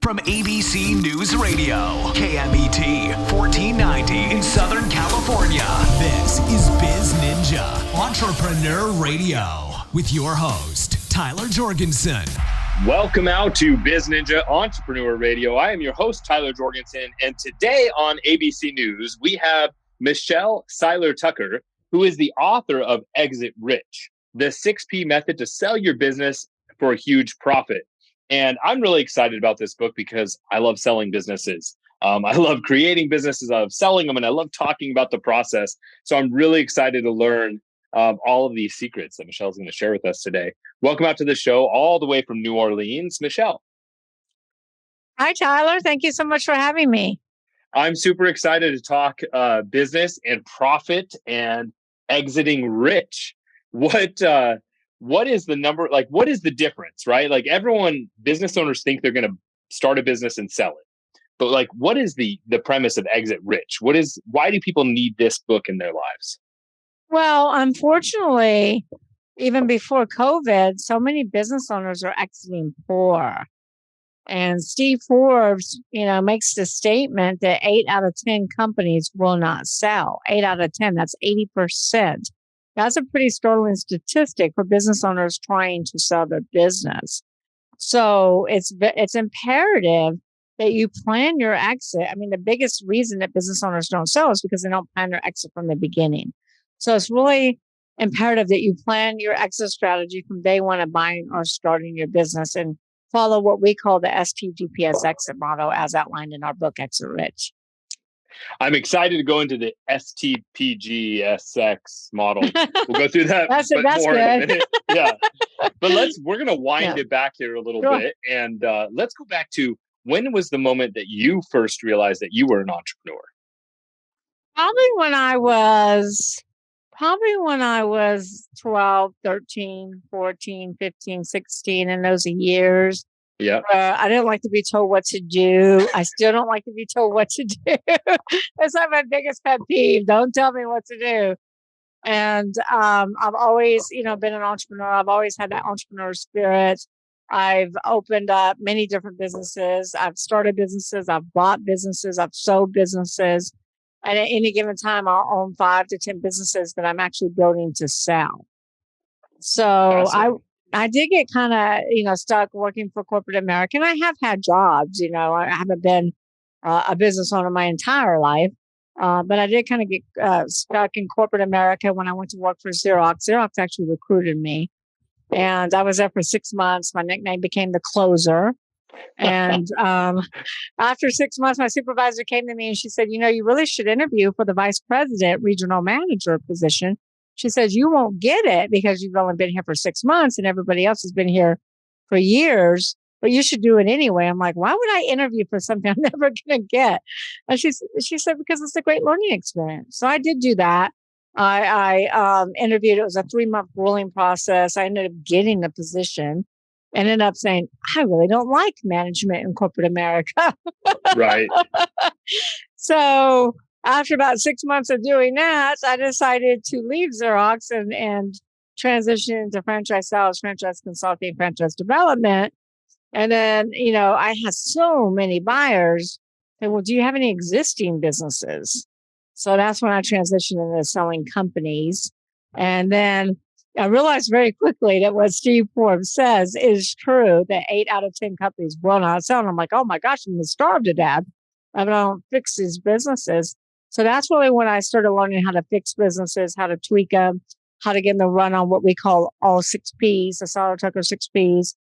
From ABC News Radio, KMET 1490 in Southern California. This is Biz Ninja Entrepreneur Radio with your host, Tyler Jorgensen. Welcome out to Biz Ninja Entrepreneur Radio. I am your host, Tyler Jorgensen, and today on ABC News, we have Seiler Tucker, who is the author of Exit Rich, the 6P method to sell your business for a huge profit. And I'm really excited about this book because I love selling businesses. I love creating businesses. I love selling them, and I love talking about the process. So I'm really excited to learn all of these secrets that Michelle's going to share with us today. Welcome out to the show all the way from New Orleans, Michelle. Hi, Tyler. Thank you so much for having me. I'm super excited to talk business and profit and exiting rich. What is the number? Like, what is the difference, right? Like business owners think they're going to start a business and sell it. But like, what is the premise of Exit Rich? Why do people need this book in their lives? Well, unfortunately, even before COVID, so many business owners are exiting poor. And Steve Forbes, makes the statement that 8 out of 10 companies will not sell. 8 out of 10, that's 80%. That's a pretty startling statistic for business owners trying to sell their business. So it's imperative that you plan your exit. I mean, the biggest reason that business owners don't sell is because they don't plan their exit from the beginning. So it's really imperative that you plan your exit strategy from day one of buying or starting your business and follow what we call the STGPS exit model as outlined in our book, Exit Rich. I'm excited to go into the STPGSX model. We'll go through that that's more good. in a minute. Yeah. But we're going to wind it back here a little bit. And let's go back to, when was the moment that you first realized that you were an entrepreneur? Probably when I was 12, 13, 14, 15, 16, in those years. Yeah. I didn't like to be told what to do. I still don't like to be told what to do. That's like my biggest pet peeve. Don't tell me what to do. And I've always, been an entrepreneur. I've always had that entrepreneur spirit. I've opened up many different businesses. I've started businesses. I've bought businesses. I've sold businesses. And at any given time, I'll own 5 to 10 businesses that I'm actually building to sell. So awesome. I did get kind of, stuck working for corporate America. And I have had jobs, I haven't been a business owner my entire life. But I did kind of get stuck in corporate America when I went to work for Xerox. Xerox actually recruited me. And I was there for 6 months. My nickname became the closer. And after 6 months, my supervisor came to me and she said, you really should interview for the vice president regional manager position. She says, you won't get it because you've only been here for 6 months and everybody else has been here for years, but you should do it anyway. I'm like, why would I interview for something I'm never going to get? And she said, because it's a great learning experience. So I did do that. I interviewed. It was a 3-month grueling process. I ended up getting the position. Ended up saying, I really don't like management in corporate America. Right. So after about 6 months of doing that, I decided to leave Xerox and transition into franchise sales, franchise consulting, franchise development. And then, I had so many buyers say, well, do you have any existing businesses? So that's when I transitioned into selling companies. And then I realized very quickly that what Steve Forbes says is true, that 8 out of 10 companies will not sell. And I'm like, oh my gosh, I'm going to starve to death if I don't fix these businesses. So that's really when I started learning how to fix businesses, how to tweak them, how to get them to run on what we call all 6Ps, the Seiler Tucker 6Ps,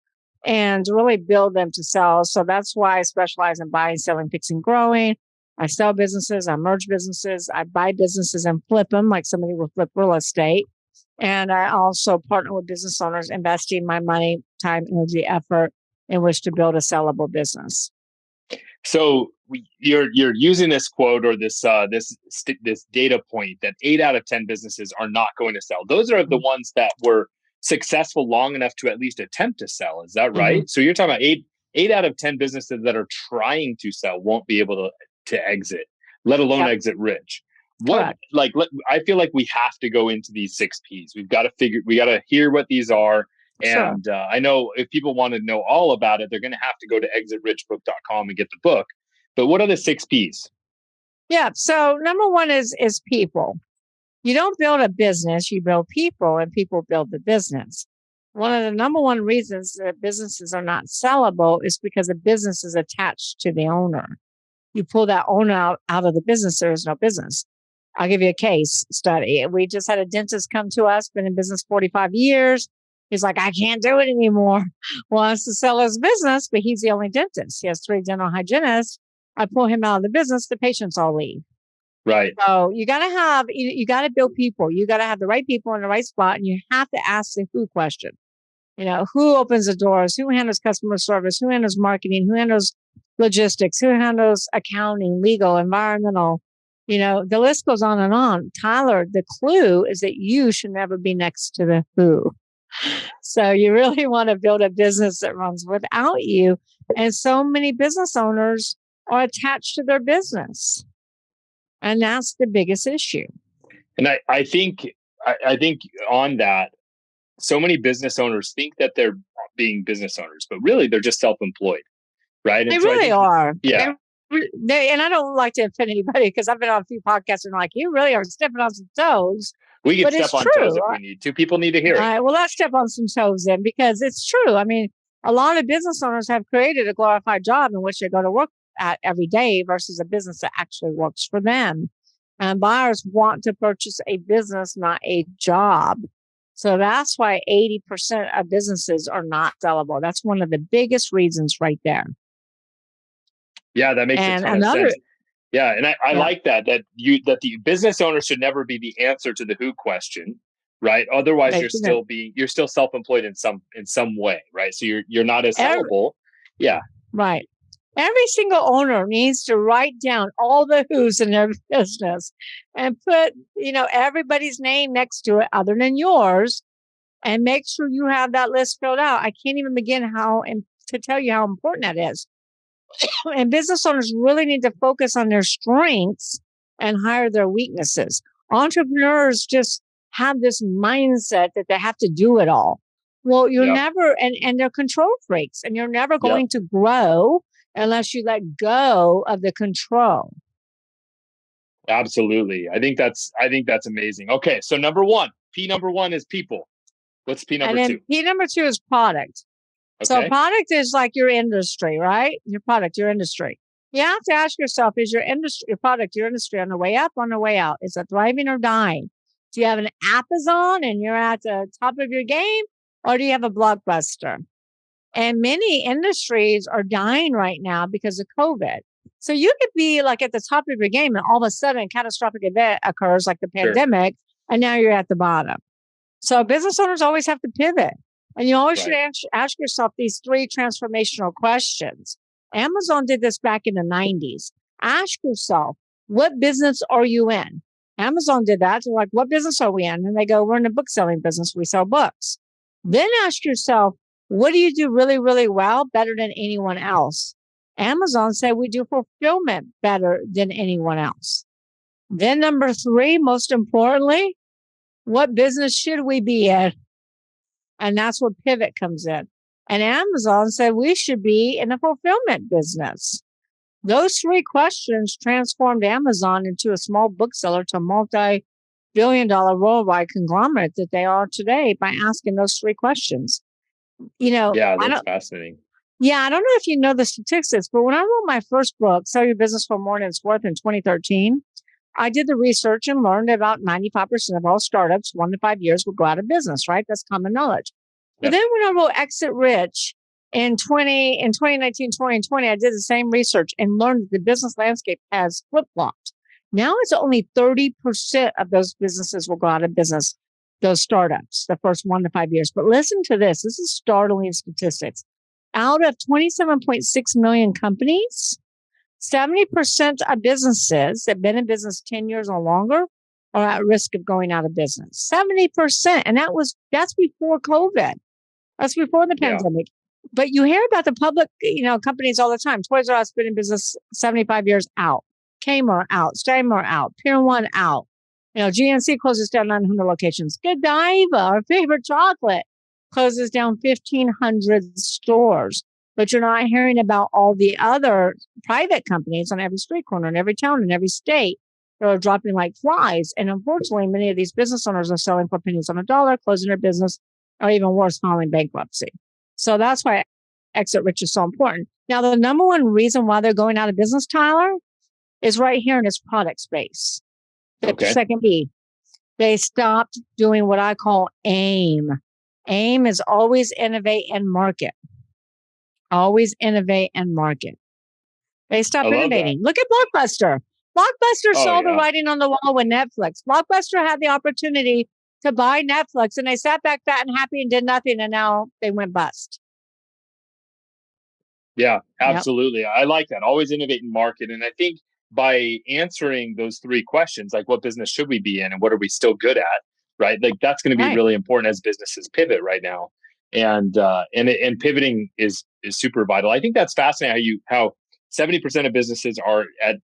and really build them to sell. So that's why I specialize in buying, selling, fixing, growing. I sell businesses, I merge businesses, I buy businesses and flip them like somebody will flip real estate. And I also partner with business owners, investing my money, time, energy, effort in which to build a sellable business. So you're using this quote or this data point that 8 out of 10 businesses are not going to sell. Those are the ones that were successful long enough to at least attempt to sell. Is that right? Mm-hmm. So you're talking about eight out of 10 businesses that are trying to sell won't be able to exit, let alone exit rich. I feel like we have to go into these 6Ps. We got to hear what these are Sure. And I know if people want to know all about it, they're going to have to go to exitrichbook.com and get the book. But what are the 6 P's? Yeah. So number one is people. You don't build a business, you build people, and people build the business. One of the number one reasons that businesses are not sellable is because the business is attached to the owner. You pull that owner out of the business, there is no business. I'll give you a case study. We just had a dentist come to us, been in business 45 years. He's like, I can't do it anymore. Wants to sell his business, but he's the only dentist. He has 3 dental hygienists. I pull him out of the business, the patients all leave. Right. So you got to build people. You got to have the right people in the right spot, and you have to ask the who question. Who opens the doors? Who handles customer service? Who handles marketing? Who handles logistics? Who handles accounting, legal, environmental? The list goes on and on. Tyler, the clue is that you should never be next to the who. So you really want to build a business that runs without you. And so many business owners are attached to their business. And that's the biggest issue. And I think on that, so many business owners think that they're being business owners, but really they're just self-employed, right? They really are. Yeah. And I don't like to offend anybody because I've been on a few podcasts and like, you really are stepping on some toes. We can step on toes if we need to. People need to hear it. All right, well, let's step on some toes then, because it's true. I mean, a lot of business owners have created a glorified job in which they go to work at every day versus a business that actually works for them. And buyers want to purchase a business, not a job. So that's why 80% of businesses are not sellable. That's one of the biggest reasons right there. Yeah, that makes a ton of sense. Yeah, and I like that the business owner should never be the answer to the who question, right? Otherwise, you're still self-employed in some way, right? So you're not as sellable. Yeah. Right. Every single owner needs to write down all the who's in their business and put, everybody's name next to it other than yours, and make sure you have that list filled out. I can't even begin to tell you how important that is. And business owners really need to focus on their strengths and hire their weaknesses. Entrepreneurs just have this mindset that they have to do it all. Well, you're never, and they're control freaks, and you're never going to grow unless you let go of the control. Absolutely. I think that's amazing. Okay. So P number one is people. What's P number 2? P number 2 is product. Okay. So product is like your industry, right? Your product, your industry. You have to ask yourself, is your product, your industry on the way up, on the way out? Is it thriving or dying? Do you have an Amazon and you're at the top of your game, or do you have a Blockbuster? And many industries are dying right now because of COVID. So you could be like at the top of your game and all of a sudden a catastrophic event occurs like the pandemic, and now you're at the bottom. So business owners always have to pivot. And you always should ask yourself these 3 transformational questions. Amazon did this back in the 90s. Ask yourself, what business are you in? Amazon did that. They're like, what business are we in? And they go, we're in the book selling business. We sell books. Then ask yourself, what do you do really, really well, better than anyone else? Amazon said we do fulfillment better than anyone else. Then number 3, most importantly, what business should we be in? And that's where pivot comes in. And Amazon said we should be in the fulfillment business. Those 3 questions transformed Amazon into a small bookseller to a multi-billion-dollar worldwide conglomerate that they are today by asking those 3 questions. Yeah, that's fascinating. Yeah, I don't know if you know the statistics, but when I wrote my first book, Sell Your Business for More Than It's Worth, in 2013, I did the research and learned about 95% of all startups, 1 to 5 years, will go out of business, right? That's common knowledge. But then when I wrote Exit Rich in 2019, 2020, I did the same research and learned that the business landscape has flip-flopped. Now it's only 30% of those businesses will go out of business, those startups, the first 1 to 5 years. But listen to this. This is startling statistics. Out of 27.6 million companies, 70% of businesses that have been in business 10 years or longer are at risk of going out of business. 70%. And that's before COVID. That's before the pandemic. But you hear about the public, companies all the time. Toys R Us been in business 75 years out. Kmart out. Steinmart out. Pier 1 out. GNC closes down 900 locations. Godiva, our favorite chocolate, closes down 1,500 stores. But you're not hearing about all the other private companies on every street corner, in every town, in every state that are dropping like flies. And unfortunately, many of these business owners are selling for pennies on a dollar, closing their business, or even worse, filing bankruptcy. So that's why exit rich is so important. Now, the number one reason why they're going out of business, Tyler, is right here in this product space. The second B, they stopped doing what I call AIM. AIM is always innovate and market. Always innovate and market. They stopped innovating. Look at Blockbuster. Blockbuster saw the writing on the wall with Netflix. Blockbuster had the opportunity to buy Netflix, and they sat back fat and happy and did nothing, and now they went bust. Yeah, absolutely. Yep. I like that. Always innovate and market. And I think by answering those three questions, like what business should we be in and what are we still good at, right? Like that's going to be really important as businesses pivot right now. And pivoting is super vital. I think that's fascinating how 70% of businesses are at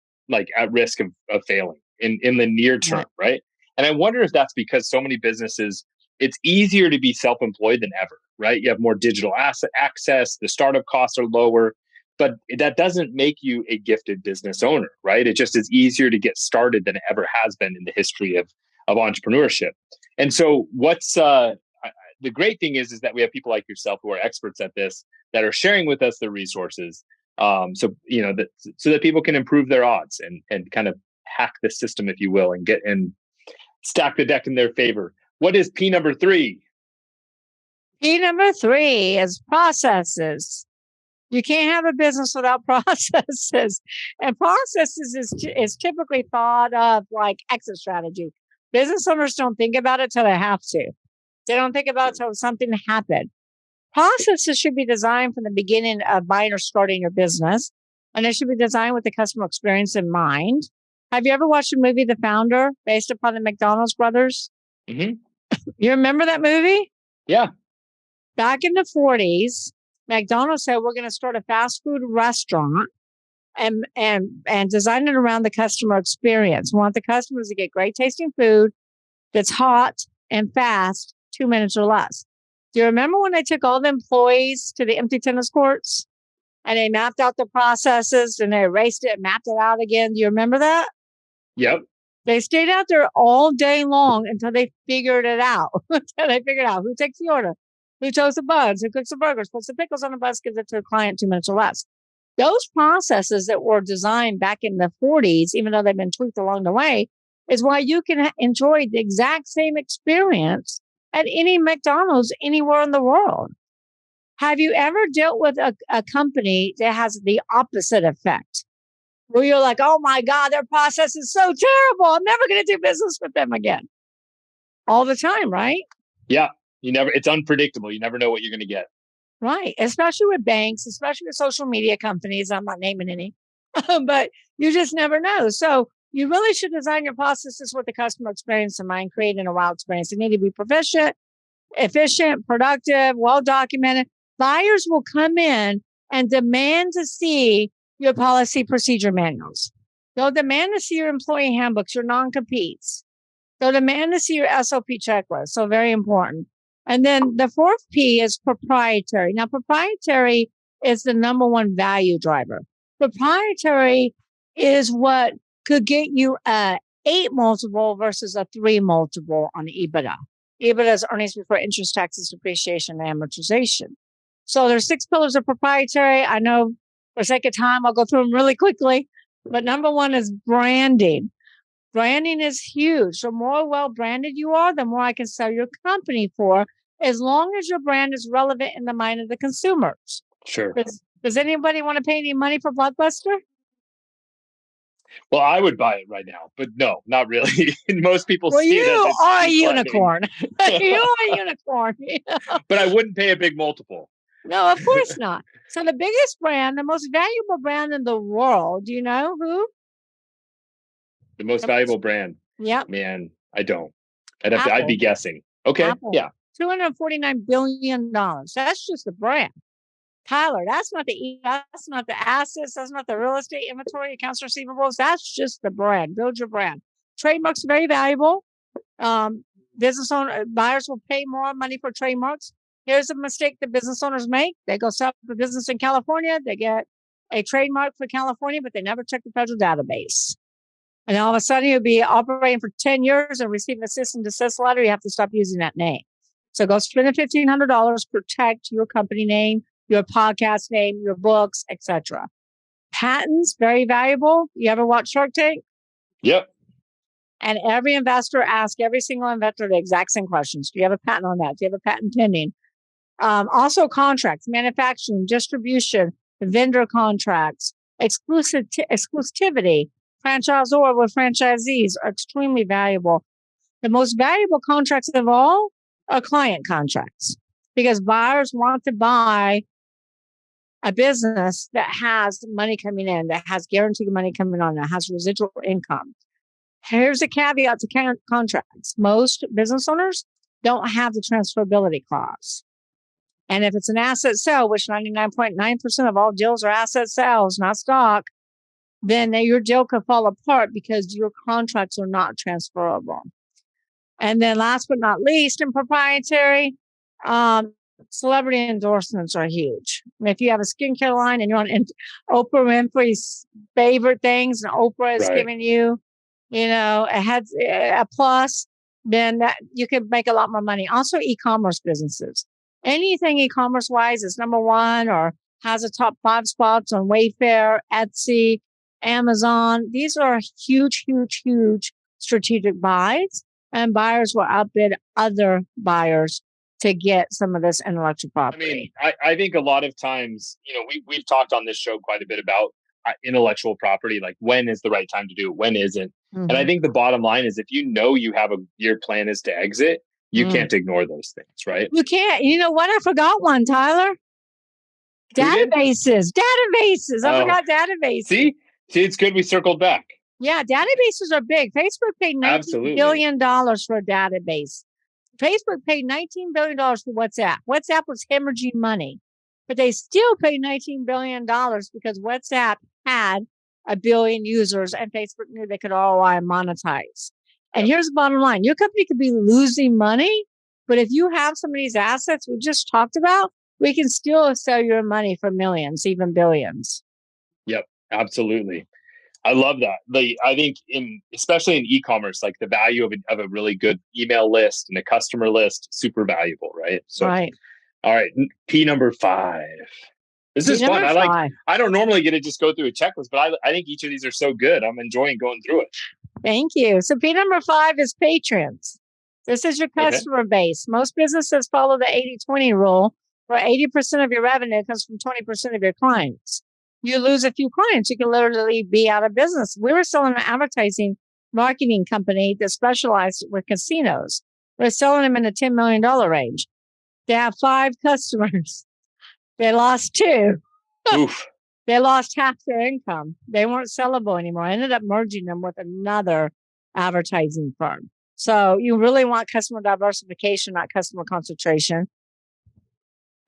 risk of failing in the near term, right? And I wonder if that's because so many businesses, it's easier to be self-employed than ever, right? You have more digital asset access, the startup costs are lower, but that doesn't make you a gifted business owner, right? It just is easier to get started than it ever has been in the history of entrepreneurship. And so the great thing is that we have people like yourself who are experts at this that are sharing with us their resources. So that people can improve their odds and kind of hack the system, if you will, and stack the deck in their favor. What is P number 3? P number 3 is processes. You can't have a business without processes. And processes is typically thought of like exit strategy. Business owners don't think about it till they have to. They don't think about it till something happened. Processes should be designed from the beginning of buying or starting your business. And they should be designed with the customer experience in mind. Have you ever watched the movie The Founder, based upon the McDonald's brothers? Mm-hmm. You remember that movie? Yeah. Back in the 40s, McDonald's said, we're going to start a fast food restaurant and design it around the customer experience. We want the customers to get great tasting food that's hot and fast, 2 minutes or less. Do you remember when they took all the employees to the empty tennis courts and they mapped out the processes and they erased it and mapped it out again? Do you remember that? Yep. They stayed out there all day long until they figured it out. Until they figured out who takes the order, who toasts the buns, who cooks the burgers, puts the pickles on the bus, gives it to a client 2 minutes or less. Those processes that were designed back in the 40s, even though they've been tweaked along the way, is why you can enjoy the exact same experience at any McDonald's anywhere in the world. Have you ever dealt with a company that has the opposite effect? Where you're like, oh my God, their process is so terrible. I'm never going to do business with them again. All the time, right? Yeah. It's unpredictable. You never know what you're going to get. Right. Especially with banks, especially with social media companies. I'm not naming any, but you just never know. So you really should design your processes with the customer experience in mind, creating a wow experience. They need to be proficient, efficient, productive, well-documented. Buyers will come in and demand to see your policy procedure manuals. They'll demand to see your employee handbooks, your non-competes. They'll demand to see your SOP checklist. So very important. And then the fourth P is proprietary. Now, proprietary is the number one value driver. Proprietary is what could get you a 8 multiple versus a 3 multiple on EBITDA. EBITDA is earnings before interest, taxes, depreciation, and amortization. So there's 6 pillars of proprietary. I know for sake of time, I'll go through them really quickly. But number 1 is branding. Branding is huge. The more well-branded you are, the more I can sell your company for, as long as your brand is relevant in the mind of the consumers. Sure. Does anybody want to pay any money for Blockbuster? Well, I would buy it right now, but no, not really. Most people see it as you are a unicorn. You are a unicorn. But I wouldn't pay a big multiple. No, of course not. So the biggest brand, the most valuable brand in the world, do you know who? The most valuable brand? Yep. Man, I don't. I'd be guessing. Okay. Apple. Yeah. $249 billion. That's just the brand. Tyler, that's not the assets, that's not the real estate inventory, accounts receivables. That's just the brand. Build your brand. Trademarks are very valuable. Business owner buyers will pay more money for trademarks Here's a mistake that business owners make. They go set up a business in California. They get a trademark for California, but they never check the federal database. And all of a sudden, you'll be operating for 10 years and receiving a cease and desist letter. You have to stop using that name. So go spend the $1,500, protect your company name, your podcast name, your books, etc. Patents, very valuable. You ever watch Shark Tank? Yep. And every investor asks every single investor the exact same questions. Do you have a patent on that? Do you have a patent pending? Also contracts, manufacturing, distribution, vendor contracts, exclusivity, franchisor with franchisees are extremely valuable. The most valuable contracts of all are client contracts because buyers want to buy a business that has money coming in, that has guaranteed money coming on, that has residual income. Here's a caveat to contracts. Most business owners don't have the transferability clause. And if it's an asset sale, which 99.9% of all deals are asset sales, not stock, then your deal could fall apart because your contracts are not transferable. And then last but not least, in proprietary, celebrity endorsements are huge. If you have a skincare line and you're on Oprah Winfrey's favorite things and Oprah is giving you, a plus, then that you can make a lot more money. Also, e-commerce businesses. Anything e-commerce wise is number one or has a top 5 spots on Wayfair, Etsy, Amazon. These are huge, huge, huge strategic buys, and buyers will outbid other buyers to get some of this intellectual property. I mean, I think a lot of times, we've talked on this show quite a bit about intellectual property, like when is the right time to do it, when isn't. And I think the bottom line is if your plan is to exit, you can't ignore those things, right? You can't. You know what? I forgot one, Tyler. Databases. I forgot databases. See, it's good we circled back. Yeah, databases are big. Facebook paid $19 billion for a database. Facebook paid $19 billion for WhatsApp. WhatsApp was hemorrhaging money, but they still paid $19 billion because WhatsApp had 1 billion users and Facebook knew they could ROI and monetize. And here's the bottom line. Your company could be losing money, but if you have some of these assets we just talked about, we can still sell your money for millions, even billions. Yep, absolutely. I love that. I think especially in e-commerce, like the value of a really good email list and a customer list, super valuable, right? So, right. All right. P number 5. This is fun. I don't normally get to just go through a checklist, but I think each of these are so good. I'm enjoying going through it. Thank you. So P number 5 is patrons. This is your customer base. Most businesses follow the 80-20 rule, where 80% of your revenue comes from 20% of your clients. You lose a few clients, you can literally be out of business. We were selling an advertising marketing company that specialized with casinos. We're selling them in the $10 million range. They have 5 customers. They lost 2. Oof. They lost half their income. They weren't sellable anymore. I ended up merging them with another advertising firm. So you really want customer diversification, not customer concentration.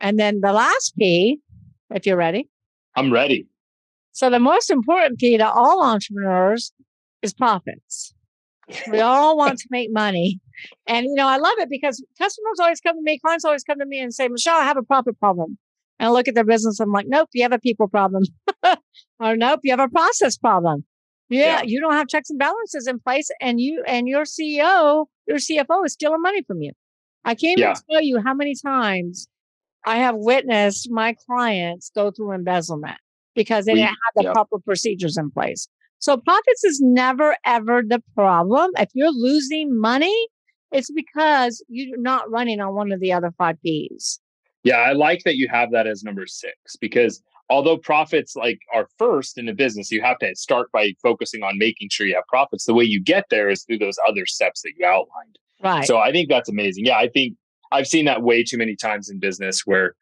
And then the last P, if you're ready. I'm ready. So the most important P to all entrepreneurs is profits. We all want to make money. And, I love it because customers always come to me, clients always come to me and say, Michelle, I have a profit problem. And I look at their business. I'm like, nope, you have a people problem. Or nope, you have a process problem. Yeah, you don't have checks and balances in place. And your CEO, your CFO is stealing money from you. I can't even tell you how many times I have witnessed my clients go through embezzlement because they didn't have the proper procedures in place. So profits is never, ever the problem. If you're losing money, it's because you're not running on one of the other 5 Ps. Yeah, I like that you have that as number 6 because although profits are first in a business, you have to start by focusing on making sure you have profits. The way you get there is through those other steps that you outlined. Right. So I think that's amazing. Yeah, I think I've seen that way too many times in business where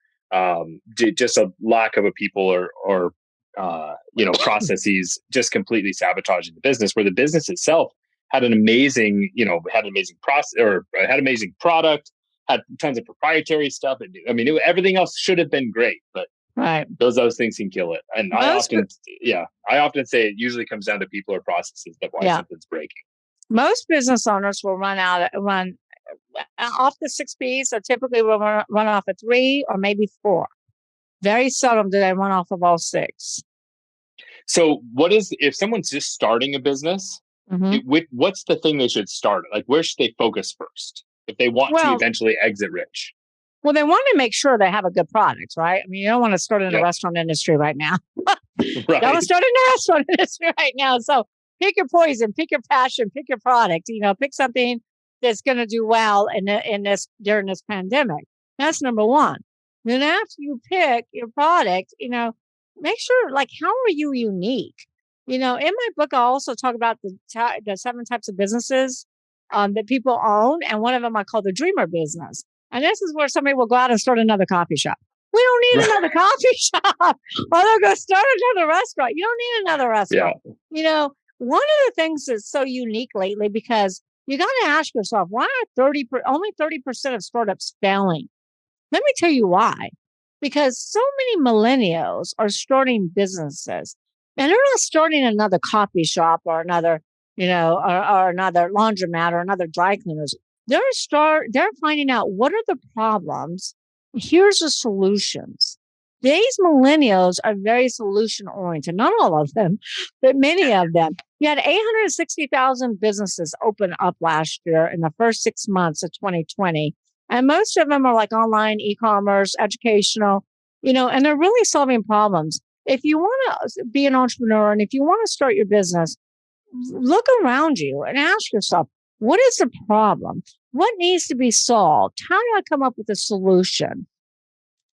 just a lack of a people or processes just completely sabotaging the business, where the business itself had an amazing, process or had amazing product, had tons of proprietary stuff. Everything else should have been great, but those things can kill it. And I often say it usually comes down to people or processes that why something's breaking. Most business owners will off the 6 P's. So typically we'll run off of 3 or maybe 4. Very seldom do I run off of all 6. So if someone's just starting a business, what's the thing they should start? Like, where should they focus first if they want to eventually exit rich? Well, they want to make sure they have a good product, right? I mean, you don't want to start in the restaurant industry right now. Right. Don't start in the restaurant industry right now. So pick your poison, pick your passion, pick your product. Pick something that's going to do well during this pandemic. That's number one. Then after you pick your product, make sure, like, how are you unique? In my book, I also talk about the 7 types of businesses that people own. And one of them I call the dreamer business. And this is where somebody will go out and start another coffee shop. We don't need another coffee shop. Or they'll go start another restaurant. You don't need another restaurant. Yeah. One of the things that's so unique lately, because you got to ask yourself, why are only 30% of startups failing? Let me tell you why. Because so many millennials are starting businesses, and they're not starting another coffee shop or another, or another laundromat or another dry cleaners. They're finding out what are the problems. Here's the solutions. These millennials are very solution oriented. Not all of them, but many of them. You had 860,000 businesses open up last year in the first 6 months of 2020. And most of them are like online, e-commerce, educational, and they're really solving problems. If you want to be an entrepreneur and if you want to start your business, look around you and ask yourself, what is the problem? What needs to be solved? How do I come up with a solution?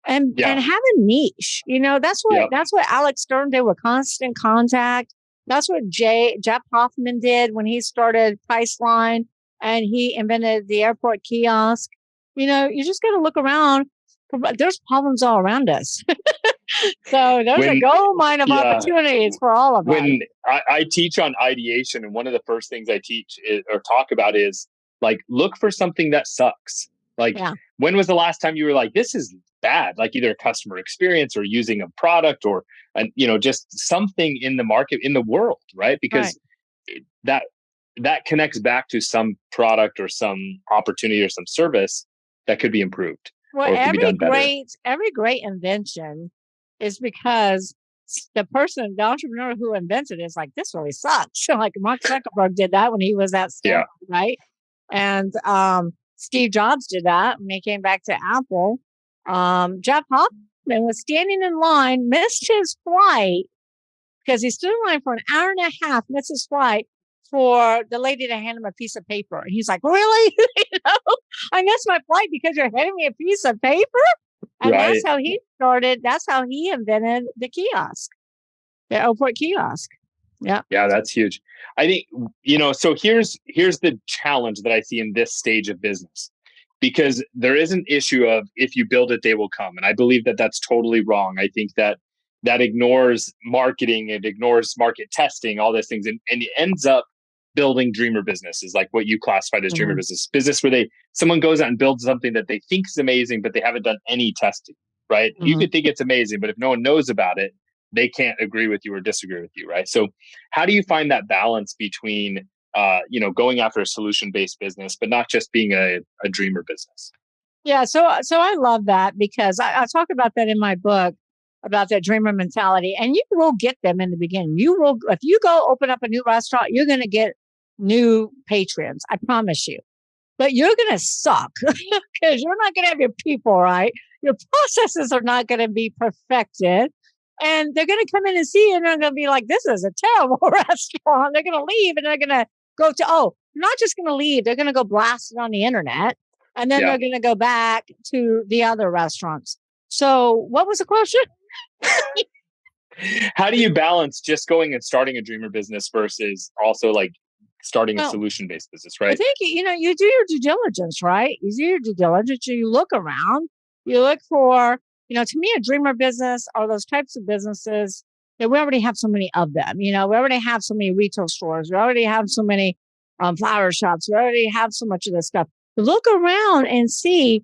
And have a niche. That's what Alex Stern did with Constant Contact. That's what Jeff Hoffman did when he started Priceline and he invented the airport kiosk. You just got to look around. There's problems all around us. So there's a gold mine of opportunities for all of us. When I teach on ideation, and one of the first things I teach or talk about is, like, look for something that sucks. Like, when was the last time you were like, this is bad? Like either a customer experience or using a product or, just something in the market, in the world, right? Because that connects back to some product or some opportunity or some service that could be improved. Well, every great invention is because the entrepreneur who invented it is like, this really sucks. So like Mark Zuckerberg did that when he was at Stanford, right? And Steve Jobs did that when he came back to Apple. Jeff Hoffman was standing in line, missed his flight because he stood in line for an hour and a half, missed his flight for the lady to hand him a piece of paper. And he's like, really? I missed my flight because you're handing me a piece of paper? And that's how he started. That's how he invented the kiosk, the airport kiosk. Yeah. Yeah, that's huge. I think, so here's the challenge that I see in this stage of business, because there is an issue of if you build it, they will come. And I believe that that's totally wrong. I think that ignores marketing, it ignores market testing, all those things. And it ends up building dreamer businesses, like what you classified as dreamer business where someone goes out and builds something that they think is amazing, but they haven't done any testing, right? You could think it's amazing, but if no one knows about it, they can't agree with you or disagree with you, right? So how do you find that balance between, going after a solution-based business, but not just being a dreamer business? Yeah. So I love that because I talk about that in my book about that dreamer mentality, and you will get them in the beginning. If you go open up a new restaurant, you're going to get new patrons. I promise you, but you're going to suck because you're not going to have your people right. Your processes are not going to be perfected. And they're going to come in and see you and they're going to be like, this is a terrible restaurant. They're going to leave and they're going to go to, not just going to leave. They're going to go blast it on the internet. And then they're going to go back to the other restaurants. So what was the question? How do you balance just going and starting a dreamer business versus also like starting a solution-based business, right? I think, you do your due diligence, right? You do your due diligence. You look around. You look for, to me, a dreamer business are those types of businesses that we already have so many of them. We already have so many retail stores. We already have so many flower shops. We already have so much of this stuff. Look around and see,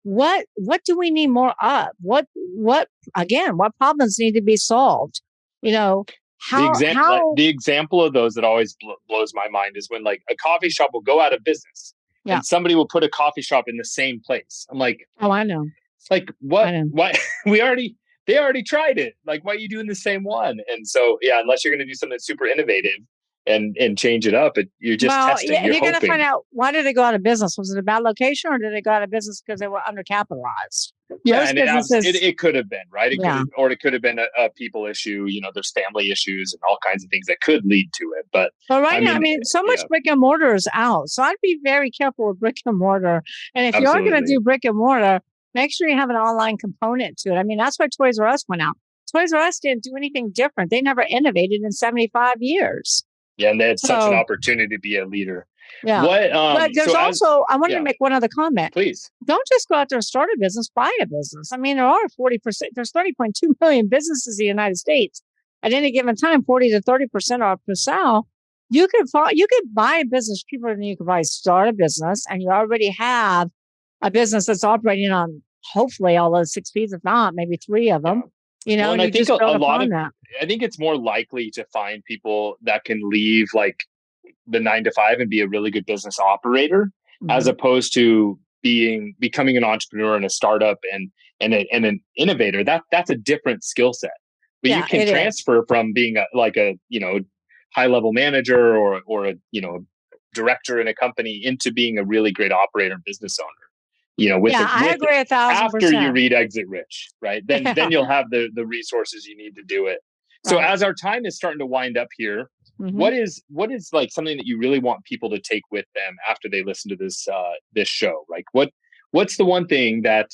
what do we need more of? What problems need to be solved? The example of those that always blows my mind is when like a coffee shop will go out of business Yeah. and somebody will put a coffee shop in the same place. I'm like, Oh, I know. like what? I know. Why? They already tried it. Like, why are you doing the same one? And so, yeah, unless you're going to do something super innovative and change it up, you're just testing. Yeah, You're going to hoping. find out, why did they go out of business? Was it a bad location, or did they go out of business because they were undercapitalized? Yeah, Most and businesses, it could have been, right? Yeah. It could have been a people issue. There's family issues and all kinds of things that could lead to it. But right now, so much brick and mortar is out. So I'd be very careful with brick and mortar. And if you are going to do brick and mortar, make sure you have an online component to it. That's why Toys R Us went out. Toys R Us didn't do anything different. They never innovated in 75 years. Yeah, and they had such an opportunity to be a leader. Yeah. But there's I wanted to make one other comment. Please. Don't just go out there and start a business, buy a business. There are 40%, there's 30.2 million businesses in the United States. At any given time, 40 to 30% are for sale. You could buy a business cheaper than you could probably start a business, and you already have a business that's operating on hopefully all those 6 P's, if not maybe 3 of them. And I think a lot of that. I think it's more likely to find people that can leave like the 9 to 5 and be a really good business operator, as opposed to becoming an entrepreneur and a startup and an innovator. That's a different skill set. But you can transfer from being a high level manager or a director in a company into being a really great operator and business owner. I agree 1,000%. After you read Exit Rich, right? Then you'll have the resources you need to do it. So as our time is starting to wind up here, what is like something that you really want people to take with them after they listen to this show? Like what's the one thing that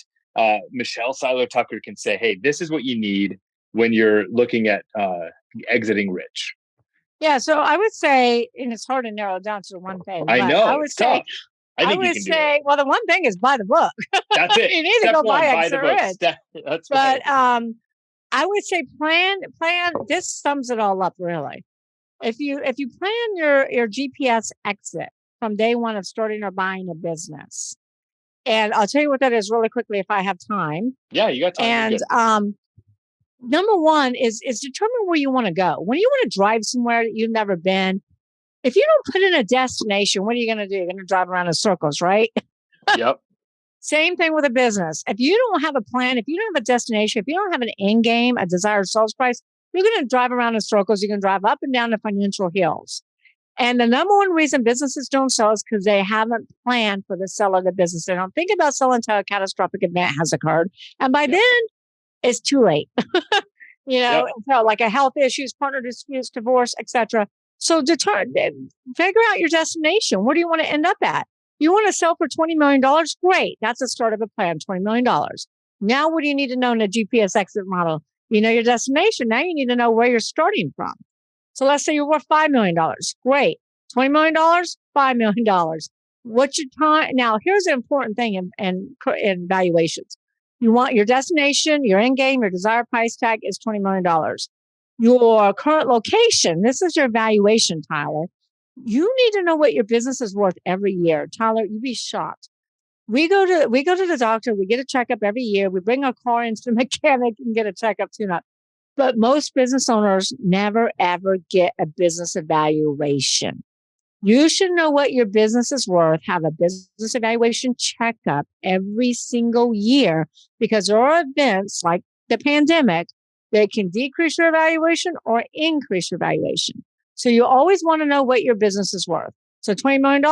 Michelle Seiler Tucker can say, hey, this is what you need when you're looking at exiting rich? Yeah, so I would say, and it's hard to narrow it down to one thing. I know, I would say, tough. I would say, well, the one thing is buy the book. That's it. You need to go buy Exit Rich. That's right. But I would say plan. This sums it all up, really. If you plan your GPS exit from day one of starting or buying a business, and I'll tell you what that is really quickly if I have time. Yeah, you got time. And number one is determine where you want to go. When you want to drive somewhere that you've never been, if you don't put in a destination, what are you going to do? You're going to drive around in circles, right? Yep. Same thing with a business. If you don't have a plan, if you don't have a destination, if you don't have an end game, a desired sales price, you're going to drive around in circles. You're going to drive up and down the financial hills. And the number one reason businesses don't sell is because they haven't planned for the sale of the business. They don't think about selling until a catastrophic event has occurred. And by then, it's too late. So like a health issues, partner disputes, divorce, etc. So figure out your destination. Where do you want to end up at? You want to sell for $20 million? Great. That's the start of a plan, $20 million. Now, what do you need to know in a GPS exit model? You know your destination. Now you need to know where you're starting from. So let's say you're worth $5 million. Great. $20 million, $5 million. What's your time? Now, here's an important thing in valuations. You want your destination, your end game, your desired price tag is $20 million. Your current location, this is your valuation, Tyler. You need to know what your business is worth every year. Tyler, you'd be shocked. We go to the doctor. We get a checkup every year. We bring our car into the mechanic and get a checkup tune-up. But most business owners never, ever get a business evaluation. You should know what your business is worth, have a business evaluation checkup every single year, because there are events like the pandemic that can decrease your valuation or increase your valuation. So you always want to know what your business is worth. So $20 million,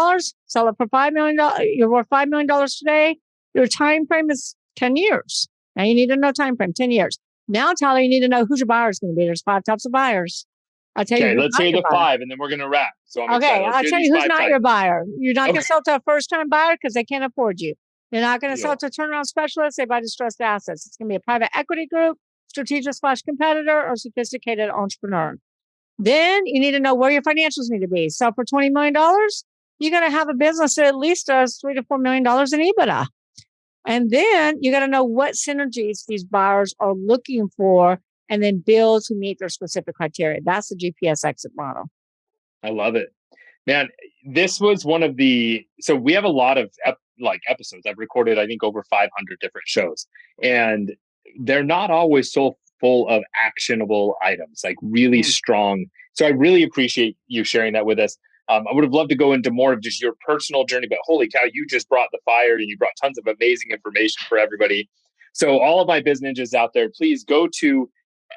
sell it for $5 million. You're worth $5 million today. Your time frame is 10 years. Now you need to know time frame, 10 years. Now, Tyler, you need to know who your buyer is going to be. There's 5 types of buyers. I'll tell you. Okay, let's hear the 5, and then we're going to wrap. So I'll tell you who's not your buyer. You're not going to sell to a first-time buyer because they can't afford you. You're not going to sell to a turnaround specialist. They buy distressed assets. It's going to be a private equity group, strategic/competitor, or sophisticated entrepreneur. Then you need to know where your financials need to be. So for $20 million, you got to have a business that at least does $3 to $4 million in EBITDA. And then you got to know what synergies these buyers are looking for and then build to meet their specific criteria. That's the GPS exit model. I love it. Man, this was one of so we have a lot of episodes. I've recorded, I think, over 500 different shows, and they're not always so full of actionable items, like really strong. So I really appreciate you sharing that with us. I would have loved to go into more of just your personal journey, but holy cow, you just brought the fire and you brought tons of amazing information for everybody. So all of my biz ninjas out there, please go to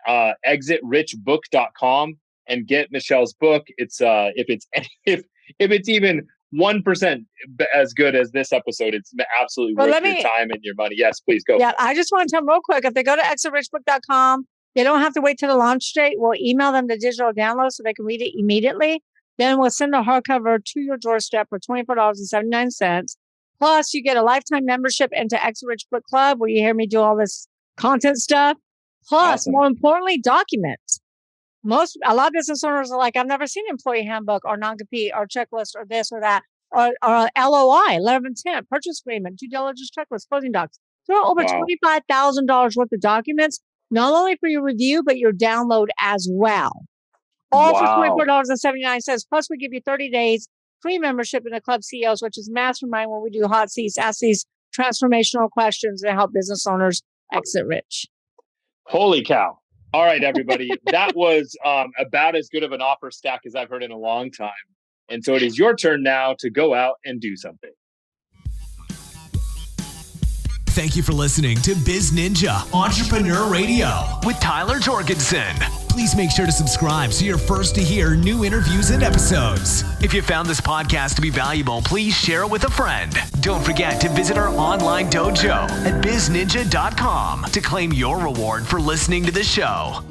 exitrichbook.com and get Michelle's book. It's if it's even 1% as good as this episode, it's absolutely worth your time and your money. Yes, please go. Yeah, I just want to tell them real quick, if they go to exitrichbook.com, they don't have to wait till the launch date. We'll email them the digital download so they can read it immediately. Then we'll send a hardcover to your doorstep for $24.79. Plus, you get a lifetime membership into Exit Rich Book Club, where you hear me do all this content stuff. Plus, more importantly, documents. A lot of business owners are like, I've never seen an employee handbook or non-compete or checklist or this or that, or LOI, letter of intent, purchase agreement, due diligence checklist, closing docs. There are over $25,000 worth of documents, not only for your review, but your download as well. All for $24.79. Plus, we give you 30 days free membership in the Club CEOs, which is Mastermind, where we do hot seats, ask these transformational questions to help business owners exit rich. Holy cow. All right, everybody. That was about as good of an offer stack as I've heard in a long time. And so it is your turn now to go out and do something. Thank you for listening to Biz Ninja Entrepreneur Radio with Seiler Jorgensen. Please make sure to subscribe so you're first to hear new interviews and episodes. If you found this podcast to be valuable, please share it with a friend. Don't forget to visit our online dojo at bizninja.com to claim your reward for listening to the show.